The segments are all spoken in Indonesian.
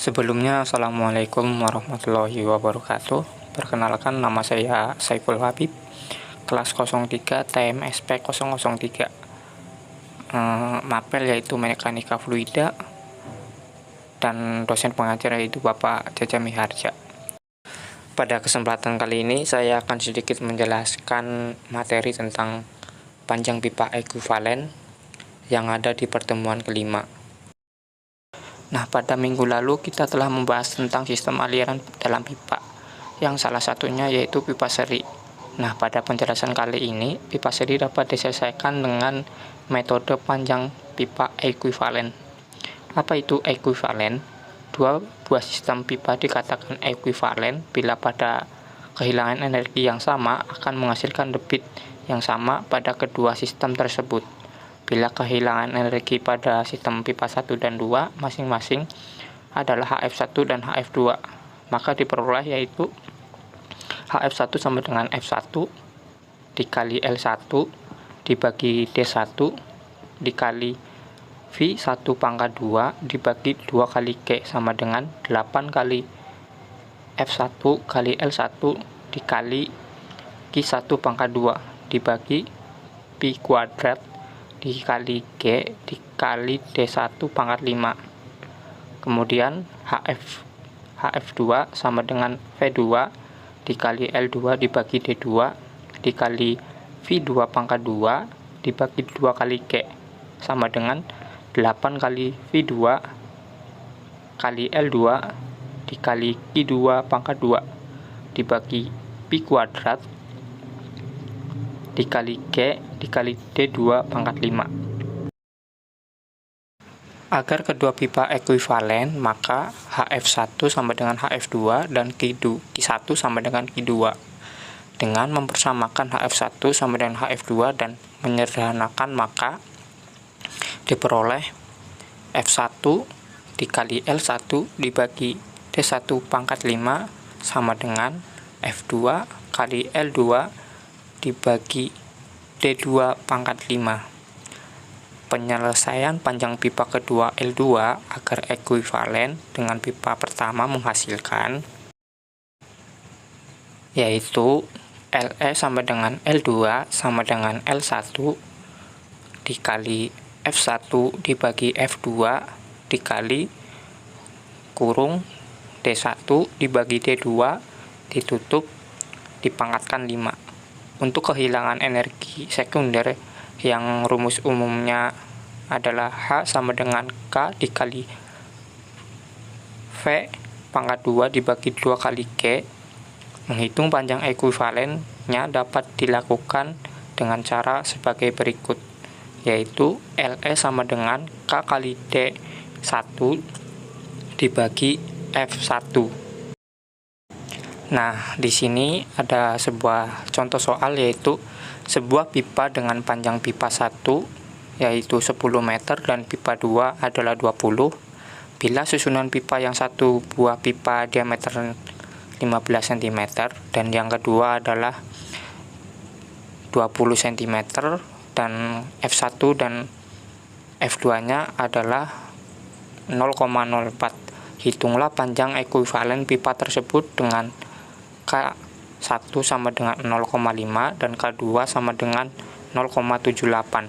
Sebelumnya, Assalamualaikum warahmatullahi wabarakatuh. Perkenalkan, nama saya Saiful Habib, kelas 03 TMSP 003. Mapel yaitu Mekanika Fluida, dan dosen pengajar yaitu Bapak Jaja Miharja. Pada kesempatan kali ini, saya akan sedikit menjelaskan materi tentang panjang pipa ekuivalen yang ada di pertemuan kelima. Nah, pada minggu lalu kita telah membahas tentang sistem aliran dalam pipa, yang salah satunya yaitu pipa seri. Nah, pada penjelasan kali ini, pipa seri dapat diselesaikan dengan metode panjang pipa ekuivalen. Apa itu ekuivalen? Dua buah sistem pipa dikatakan ekuivalen bila pada kehilangan energi yang sama akan menghasilkan debit yang sama pada kedua sistem tersebut. Bila kehilangan energi pada sistem pipa 1 dan 2 masing-masing adalah HF1 dan HF2, maka diperoleh yaitu HF1 sama dengan F1 dikali L1 dibagi D1 dikali V1 pangkat 2 dibagi 2 kali K sama dengan 8 kali F1 kali L1 dikali Q1 pangkat 2 dibagi Pi kuadrat dikali G dikali D1 pangkat 5. Kemudian HF2 sama dengan V2 dikali L2 dibagi D2 dikali V2 pangkat 2 dibagi 2 kali G sama dengan 8 kali V2 kali L2 dikali Q2 pangkat 2 dibagi Pi kuadrat dikali G dikali D2 pangkat 5. Agar kedua pipa ekuivalen, maka HF1 sama dengan HF2 dan Q1 sama dengan Q2. Dengan mempersamakan HF1 sama dengan HF2 dan menyederhanakan, maka diperoleh F1 dikali L1 dibagi D1 pangkat 5 sama dengan F2 kali L2 dibagi D2 pangkat 5. Penyelesaian panjang pipa kedua L2 agar ekuivalen dengan pipa pertama menghasilkan yaitu LE sama dengan L2 sama dengan L1 dikali F1 dibagi F2 dikali kurung D1 dibagi D2 ditutup dipangkatkan 5. Untuk kehilangan energi sekunder yang rumus umumnya adalah H sama dengan K dikali V pangkat 2 dibagi 2 kali G. Menghitung panjang ekuivalennya dapat dilakukan dengan cara sebagai berikut, yaitu LE sama dengan K kali D1 dibagi F1. Nah, di sini ada sebuah contoh soal, yaitu sebuah pipa dengan panjang pipa 1 yaitu 10 meter dan pipa 2 adalah 20. Bila susunan pipa yang satu buah pipa diameter 15 cm dan yang kedua adalah 20 cm dan F1 dan F2-nya adalah 0,04. Hitunglah panjang ekuivalen pipa tersebut dengan K1 sama dengan 0,5 dan K2 sama dengan 0,78.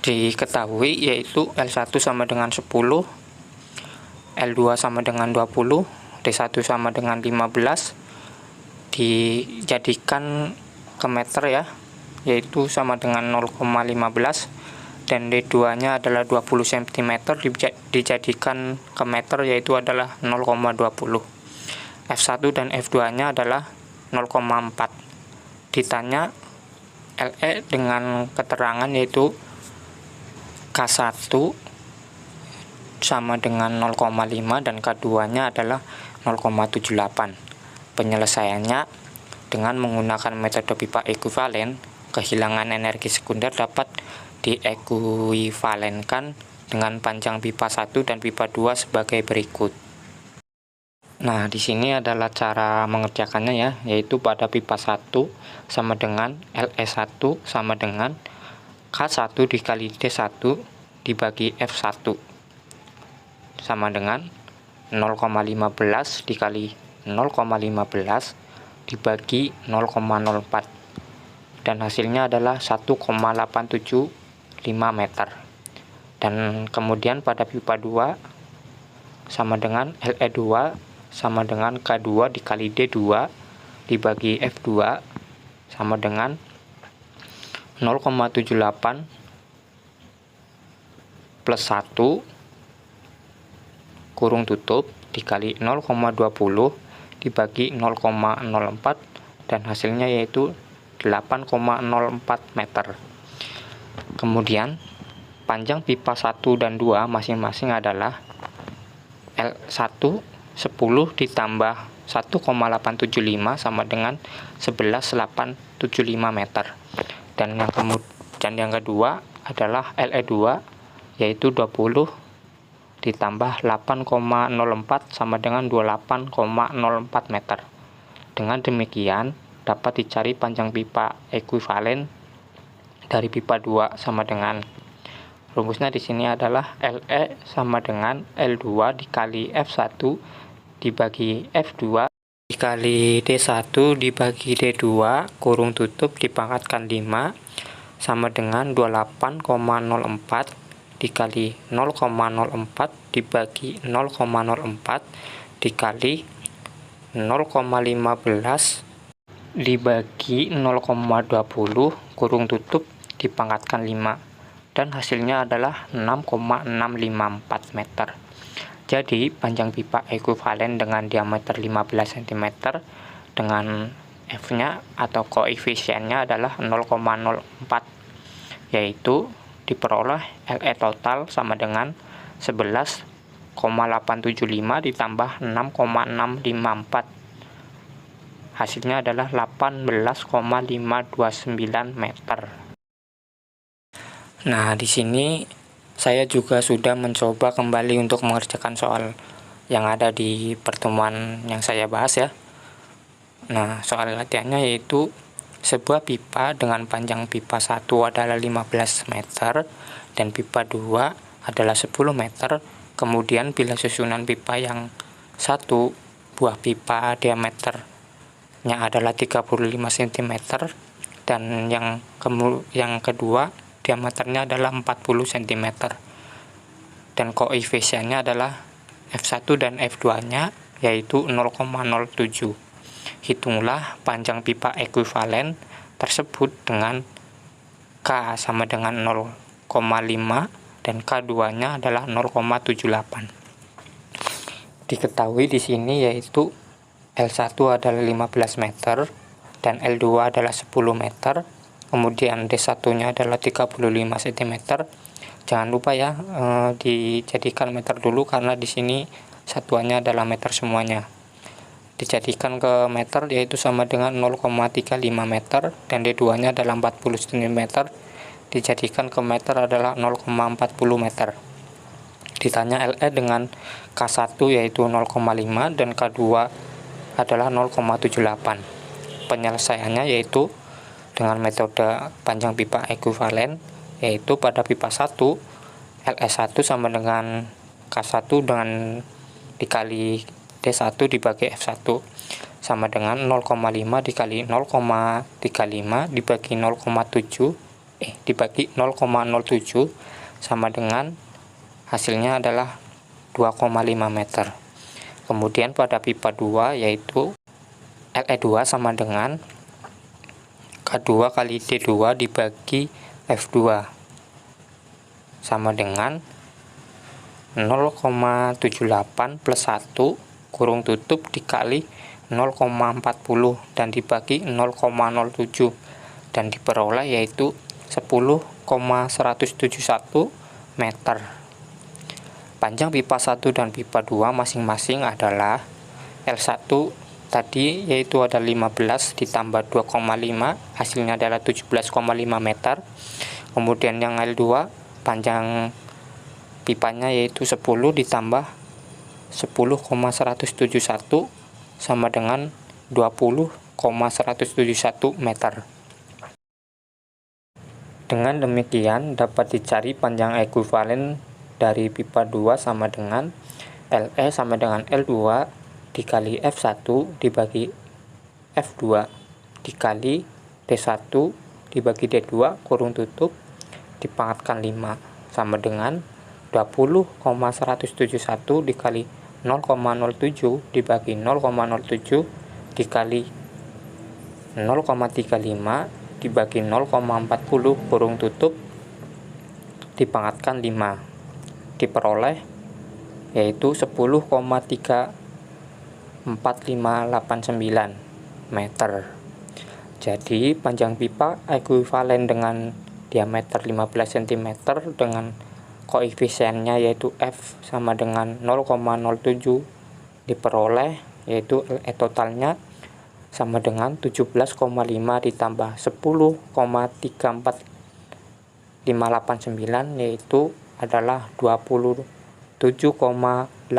Diketahui yaitu L1 sama dengan 10, L2 sama dengan 20, D1 sama dengan 15. Dijadikan ke meter ya, yaitu sama dengan 0,15, dan D2 nya adalah 20 cm dijadikan ke meter yaitu adalah 0,20. F1 dan F2 nya adalah 0,4. Ditanya LE dengan keterangan yaitu K1 sama dengan 0,5 dan K2 nya adalah 0,78. Penyelesaiannya dengan menggunakan metode pipa ekuivalen, kehilangan energi sekunder dapat diekuivalenkan dengan panjang pipa 1 dan pipa 2 sebagai berikut. Nah, di sini adalah cara mengerjakannya ya, yaitu pada pipa 1 sama dengan LE1 sama dengan K1 dikali D1 dibagi F1 sama dengan 0,15 dikali 0,15 dibagi 0,04 dan hasilnya adalah 1,875 meter. Dan kemudian pada pipa 2 sama dengan LE2 sama dengan K2 dikali D2 dibagi F2 sama dengan 0,78 plus 1 kurung tutup dikali 0,20 dibagi 0,04 dan hasilnya yaitu 8,04 meter. Kemudian panjang pipa 1 dan 2 masing-masing adalah L1 10 ditambah 1,875 sama dengan 11,875 meter. Dan yang kedua adalah LE2 yaitu 20 ditambah 8,04 sama dengan 28,04 meter. Dengan demikian dapat dicari panjang pipa ekuivalen dari pipa 2 sama dengan, rumusnya di sini adalah LE sama dengan L2 dikali F1 dibagi F2 dikali D1 dibagi D2 kurung tutup dipangkatkan 5 sama dengan 28,04 dikali 0,04 dibagi 0,04 dikali 0,15 dibagi 0,20 kurung tutup dipangkatkan 5 dan hasilnya adalah 6,654 meter. Jadi panjang pipa ekuivalen dengan diameter 15 cm dengan F-nya atau koefisiennya adalah 0,04 yaitu diperoleh LE total sama dengan 11,875 ditambah 6,654. Hasilnya adalah 18,529 meter. Nah, di sini saya juga sudah mencoba kembali untuk mengerjakan soal yang ada di pertemuan yang saya bahas ya. Nah, soal latihannya yaitu sebuah pipa dengan panjang pipa 1 adalah 15 meter dan pipa 2 adalah 10 meter. Kemudian bila susunan pipa yang satu, buah pipa diameternya adalah 35 cm dan yang kedua diameternya adalah 40 cm dan koefisiennya adalah F1 dan F2-nya yaitu 0,07. Hitunglah panjang pipa ekuivalen tersebut dengan K sama dengan 0,5 dan K2-nya adalah 0,78. Diketahui di sini yaitu L1 adalah 15 meter dan L2 adalah 10 meter. Kemudian D1-nya adalah 35 cm. Jangan lupa ya dijadikan meter dulu karena di sini satuannya adalah meter semuanya. Dijadikan ke meter yaitu sama dengan 0,35 meter dan D2-nya adalah 40 cm. Dijadikan ke meter adalah 0,40 meter. Ditanya LE dengan K1 yaitu 0,5 dan K2 adalah 0,78. Penyelesaiannya yaitu dengan metode panjang pipa ekuivalen yaitu pada pipa 1 LE1 sama dengan K1 dengan dikali D1 dibagi F1 sama dengan 0,5 dikali 0,35 dibagi 0,7 dibagi 0,07 sama dengan hasilnya adalah 2,5 meter. Kemudian pada pipa 2 yaitu LE2 sama dengan K2 kali D2 dibagi F2 sama dengan 0,78 plus 1 kurung tutup dikali 0,40 dan dibagi 0,07 dan diperoleh yaitu 10,171 meter. Panjang pipa 1 dan pipa 2 masing-masing adalah L1 tadi yaitu ada 15 ditambah 2,5 hasilnya adalah 17,5 meter. Kemudian yang L2 panjang pipanya yaitu 10 ditambah 10,171 sama dengan 20,171 meter. Dengan demikian dapat dicari panjang ekuivalen dari pipa 2 sama dengan LE sama dengan L2 dikali F1 dibagi F2 dikali D1 dibagi D2 kurung tutup dipangkatkan 5 sama dengan 20,171 dikali 0,07 dibagi 0,07 dikali 0,35 dibagi 0,40 kurung tutup dipangkatkan 5 diperoleh yaitu 10,34589 meter. Jadi panjang pipa ekuivalen dengan diameter 15 cm dengan koefisiennya yaitu F sama dengan 0,07 diperoleh yaitu LE totalnya sama dengan 17,5 ditambah 10,34589 yaitu adalah 27,84589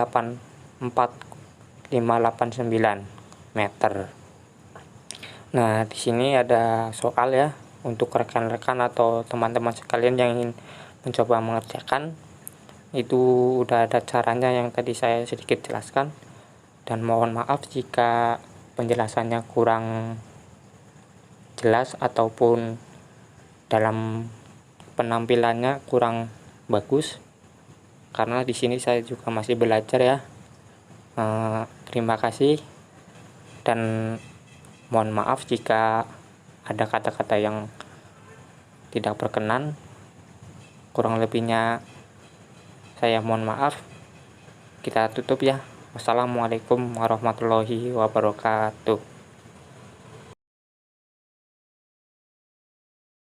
meter. Nah, di sini ada soal ya untuk rekan-rekan atau teman-teman sekalian yang ingin mencoba mengerjakan. Itu udah ada caranya yang tadi saya sedikit jelaskan, dan mohon maaf jika penjelasannya kurang jelas ataupun dalam penampilannya kurang bagus, karena di sini saya juga masih belajar ya. Terima kasih dan mohon maaf jika ada kata-kata yang tidak berkenan. Kurang lebihnya saya mohon maaf. Kita tutup ya. Wassalamualaikum warahmatullahi wabarakatuh.